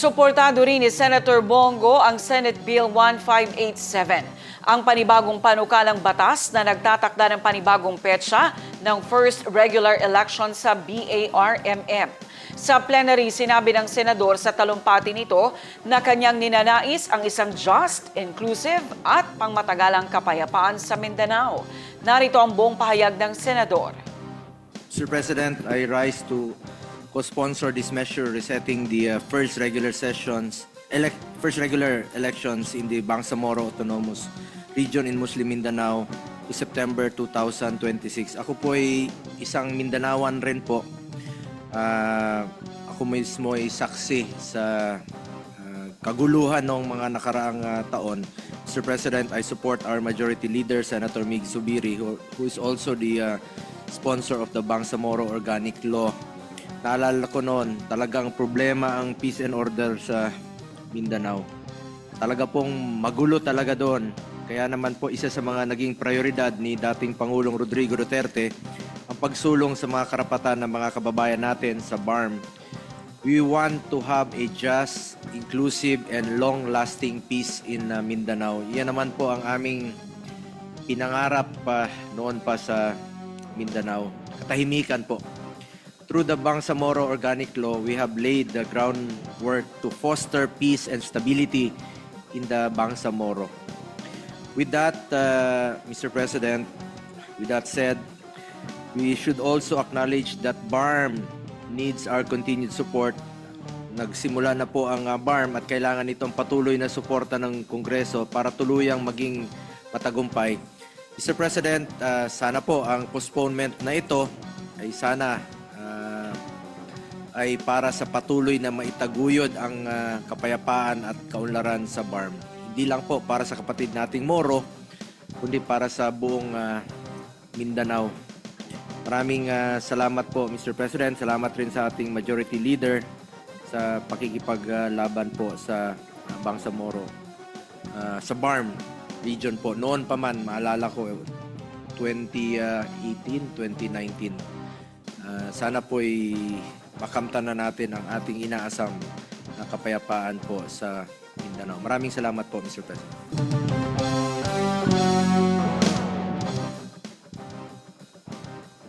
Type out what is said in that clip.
Suportado rin ni Senator Bongo ang Senate Bill 1587, ang panibagong panukalang batas na nagtatakda ng panibagong petsa ng first regular election sa BARMM. Sa plenary, sinabi ng senador sa talumpati nito na kanyang ninanais ang isang just, inclusive at pangmatagalang kapayapaan sa Mindanao. Narito ang buong pahayag ng senador. Mr. President, I rise to co-sponsor this measure resetting the first regular elections in the Bangsamoro Autonomous Region in Muslim Mindanao to September 2026. Ako po ay isang Mindanaoan rin po. Ako mismo ay saksi sa kaguluhan ng mga nakaraang taon. Mr. President, I support our Majority Leader, Senator Mig Zubiri, who is also the sponsor of the Bangsamoro Organic Law. Naalala ko noon, talagang problema ang peace and order sa Mindanao. Talaga pong magulo talaga doon. Kaya naman po isa sa mga naging prioridad ni dating Pangulong Rodrigo Duterte ang pagsulong sa mga karapatan ng mga kababayan natin sa BARM. We want to have a just, inclusive, and long-lasting peace in Mindanao. Yan naman po ang aming pinangarap noon pa sa Mindanao. Katahimikan po. Through the Bangsamoro Organic Law, we have laid the groundwork to foster peace and stability in the Bangsamoro. With that, Mr. President, with that said, we should also acknowledge that BARM needs our continued support. Nagsimula na po ang BARM at kailangan itong patuloy na suporta ng Kongreso para tuluyang maging matagumpay. Mr. President, sana po ang postponement na ito ay sana ay para sa patuloy na maitaguyod ang kapayapaan at kaunlaran sa BARM. Hindi lang po para sa kapatid nating Moro, kundi para sa buong Mindanao. Maraming salamat po, Mr. President. Salamat rin sa ating Majority Leader sa pakikipaglaban po sa Bangsamoro, sa BARM region po. Noon pa man, maalala ko, 2018, 2019. Sana po ay makamtan na natin ang ating inaasam na kapayapaan po sa Mindanao. Maraming salamat po, Mr. President.